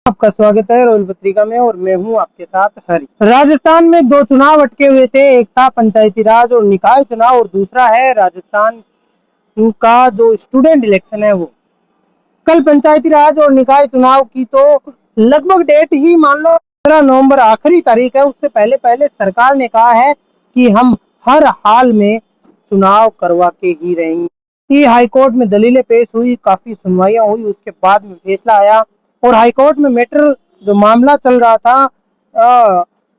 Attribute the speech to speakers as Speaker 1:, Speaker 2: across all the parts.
Speaker 1: आपका स्वागत है रॉयल पत्रिका में और मैं हूं आपके साथ हरी। राजस्थान में दो चुनाव अटके हुए थे, एक था पंचायती राज और निकाय चुनाव और दूसरा है राजस्थान का जो स्टूडेंट इलेक्शन है वो। कल पंचायती राज और निकाय चुनाव की तो लगभग डेट ही मान लो 15 नवंबर आखिरी तारीख है। उससे पहले पहले सरकार ने कहा है कि हम हर हाल में चुनाव करवा के ही रहेंगे। ये हाईकोर्ट में दलीलें पेश हुई, काफी सुनवाइयां हुई, उसके बाद में फैसला आया और हाईकोर्ट में मैटर जो मामला चल रहा था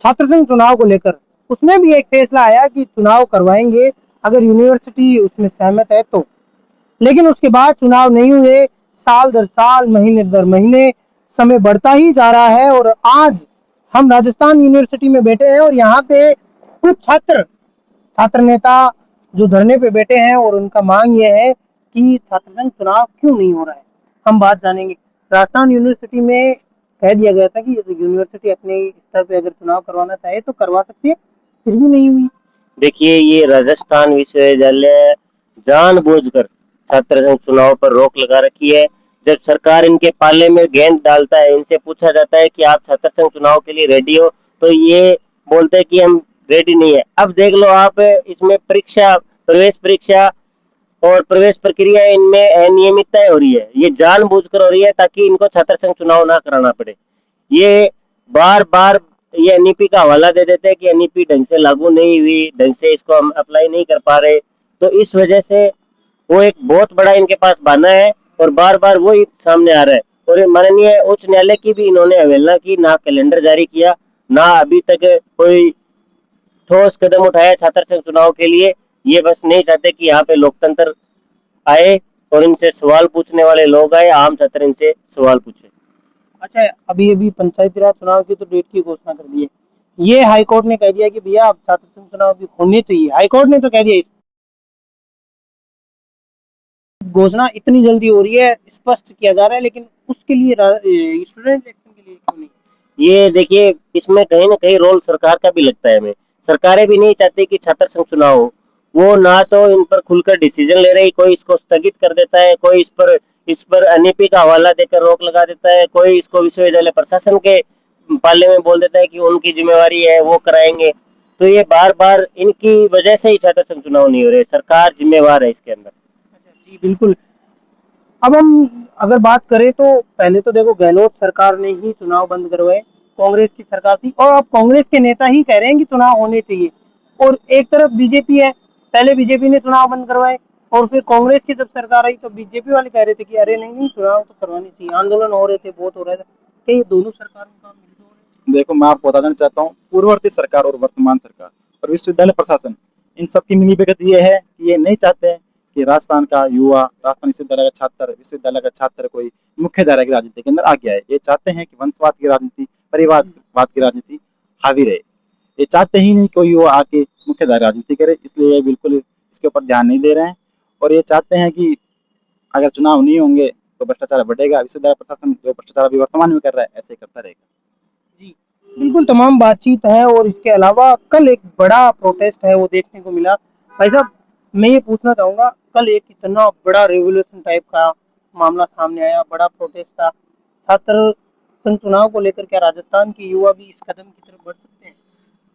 Speaker 1: छात्र संघ चुनाव को लेकर, उसमें भी एक फैसला आया कि चुनाव करवाएंगे अगर यूनिवर्सिटी उसमें सहमत है तो। लेकिन उसके बाद चुनाव नहीं हुए, साल दर साल महीने दर महीने समय बढ़ता ही जा रहा है और आज हम राजस्थान यूनिवर्सिटी में बैठे हैं और यहाँ पे कुछ छात्र नेता जो धरने पे बैठे हैं और उनका मांग ये है कि छात्र संघ चुनाव क्यों नहीं हो रहा है। हम बात जानेंगे। राजस्थान यूनिवर्सिटी में कह दिया गया था कि यूनिवर्सिटी अपने स्तर पे अगर चुनाव करवाना चाहे तो करवा सकती है, फिर भी नहीं हुई।
Speaker 2: देखिए, ये राजस्थान विश्वविद्यालय जानबूझकर छात्र संघ चुनाव पर रोक लगा रखी है। जब सरकार इनके पाले में गेंद डालता है, इनसे पूछा जाता है कि आप छात्र संघ चुनाव के लिए रेडी हो, तो ये बोलते हैं कि हम रेडी नहीं है। अब देख लो आप, इसमें परीक्षा, प्रवेश परीक्षा और प्रवेश प्रक्रिया, इनमें अनियमितताएं हो रही है। ये जानबूझकर हो रही है ताकि इनको छात्र संघ चुनाव ना कराना पड़े। ये बार बार ये एनईपी का हवाला दे देते हैं कि एनईपी ढंग से लागू नहीं हुई, ढंग से इसको हम अप्लाई नहीं कर पा रहे। तो इस वजह से वो एक बहुत बड़ा इनके पास बहाना है और बार बार वो ही सामने आ रहा है। और माननीय उच्च न्यायालय की भी इन्होंने अवहेलना की, ना कैलेंडर जारी किया, ना अभी तक कोई ठोस कदम उठाया छात्र संघ चुनाव के लिए। ये बस नहीं चाहते कि यहाँ पे लोकतंत्र आए और इनसे सवाल पूछने वाले लोग आए, आम छात्र इनसे सवाल पूछे।
Speaker 1: अच्छा, अभी अभी पंचायती राज चुनाव की तो डेट की घोषणा कर दी है। ये हाईकोर्ट ने कह दिया कि भैया अब छात्र संघ चुनाव भी होने चाहिए। हाईकोर्ट ने तो कह दिया, इस घोषणा इतनी जल्दी हो रही है, स्पष्ट किया जा रहा है, लेकिन उसके लिए स्टूडेंट इलेक्शन के लिए क्यों नहीं?
Speaker 2: ये देखिए, इसमें कहीं ना कहीं रोल सरकार का भी लगता है हमें। सरकारें भी नहीं चाहती कि छात्र संघ चुनाव हो। वो ना तो इन पर खुलकर डिसीजन ले रही, कोई इसको स्थगित कर देता है, कोई इस पर एनईपी का हवाला देकर रोक लगा देता है, कोई इसको विश्वविद्यालय प्रशासन के पाले में बोल देता है कि उनकी जिम्मेवारी है, वो कराएंगे। तो ये बार बार इनकी वजह से ही छात्र संघ चुनाव नहीं हो रहे। सरकार जिम्मेवार है इसके अंदर।
Speaker 1: अच्छा, जी बिल्कुल। अब हम अगर बात करें तो पहले तो देखो, गहलोत सरकार ने ही चुनाव बंद करवाए, कांग्रेस की सरकार थी और अब कांग्रेस के नेता ही कह रहे हैं कि चुनाव होने चाहिए। और एक तरफ बीजेपी है, पहले बीजेपी ने चुनाव बंद करवाए और फिर कांग्रेस की जब सरकार आई तो बीजेपी वाले कह रहे थे कि अरे नहीं नहीं, चुनाव तो करवाने चाहिए। आंदोलन हो रहे थे, बहुत हो रहा था। क्या ये दोनों सरकारों का मिलकर हो रहा है?
Speaker 3: देखो, मैं आपको बता देना चाहता हूँ, पूर्ववर्ती सरकार और वर्तमान सरकार और विश्वविद्यालय प्रशासन, इन सबकी मिली भगत ये है कि ये नहीं चाहते हैं कि राजस्थान का युवा, राजस्थान विश्वविद्यालय का छात्र, विश्वविद्यालय का छात्र कोई मुख्य धारा की राजनीति के अंदर आ गया है। ये चाहते हैं कि वंशवाद की राजनीति, परिवारवाद की राजनीति हावी रहे। ये चाहते ही नहीं कोई युवा आके मुख्य धारा राजनीति करे, इसलिए ये बिल्कुल इसके ऊपर ध्यान नहीं दे रहे हैं। और ये चाहते हैं कि अगर चुनाव नहीं होंगे तो भ्रष्टाचार बढ़ेगा। विश्वविद्यालय प्रशासन जो भ्रष्टाचार अभी वर्तमान में कर रहा है, ऐसे करता रहेगा।
Speaker 1: जी बिल्कुल, तमाम बातचीत है और इसके अलावा कल एक बड़ा प्रोटेस्ट है वो देखने को मिला। भाई साहब, मैं ये पूछना चाहूंगा, कल एक इतना बड़ा रेवोल्यूशन टाइप का मामला सामने आया, बड़ा प्रोटेस्ट था छात्र संघ चुनाव को लेकर। क्या राजस्थान के युवा भी इस कदम की तरफ बढ़ सकते हैं?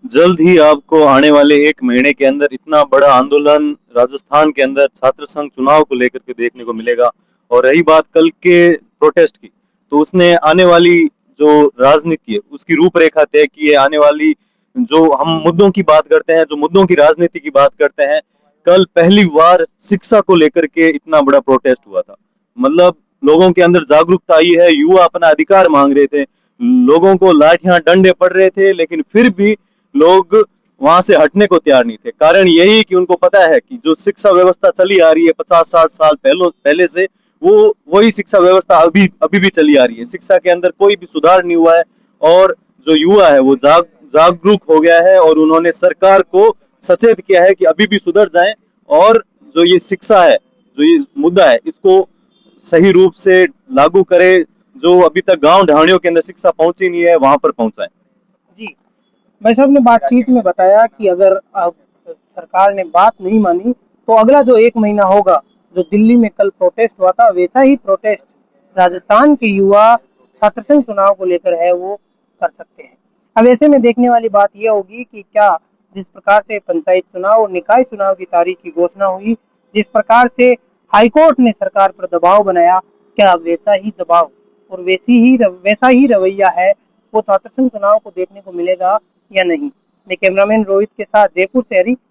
Speaker 4: जल्द ही आपको आने वाले 1 महीने के अंदर इतना बड़ा आंदोलन राजस्थान के अंदर छात्र संघ चुनाव को लेकर के देखने को मिलेगा। और रही बात कल के प्रोटेस्ट की, तो उसने आने वाली जो राजनीति है उसकी रूपरेखा तय की है। आने वाली जो हम मुद्दों की बात करते हैं, जो मुद्दों की राजनीति की बात करते हैं, कल पहली बार शिक्षा को लेकर के इतना बड़ा प्रोटेस्ट हुआ था। मतलब लोगों के अंदर जागरूकता आई है, युवा अपना अधिकार मांग रहे थे, लोगों को लाठियां डंडे पड़ रहे थे, लेकिन फिर भी लोग वहां से हटने को तैयार नहीं थे। कारण यही कि उनको पता है कि जो शिक्षा व्यवस्था चली आ रही है 50-60 साल पहले से, वो वही शिक्षा व्यवस्था अभी अभी भी चली आ रही है। शिक्षा के अंदर कोई भी सुधार नहीं हुआ है और जो युवा है वो जागरूक हो गया है और उन्होंने सरकार को सचेत किया है कि अभी भी सुधर जाएं और जो ये शिक्षा है, जो ये मुद्दा है, इसको सही रूप से लागू करे। जो अभी तक गांव ढाणियों के अंदर शिक्षा पहुंची नहीं है, वहां पर पहुंचाए।
Speaker 1: जी, भाई साहब ने बातचीत में बताया कि अगर अब सरकार ने बात नहीं मानी तो अगला जो 1 महीना होगा, जो दिल्ली में कल प्रोटेस्ट हुआ था, वैसा ही प्रोटेस्ट राजस्थान के युवा छात्र संघ चुनाव को लेकर है वो कर सकते हैं। अब ऐसे में देखने वाली बात यह होगी कि क्या जिस प्रकार से पंचायत चुनाव और निकाय चुनाव की तारीख की घोषणा हुई, जिस प्रकार से हाईकोर्ट ने सरकार पर दबाव बनाया, क्या वैसा ही दबाव और वैसा ही रवैया है वो छात्र संघ चुनाव को देखने को मिलेगा या नहीं। मैं कैमरामैन रोहित के साथ जयपुर से हरी,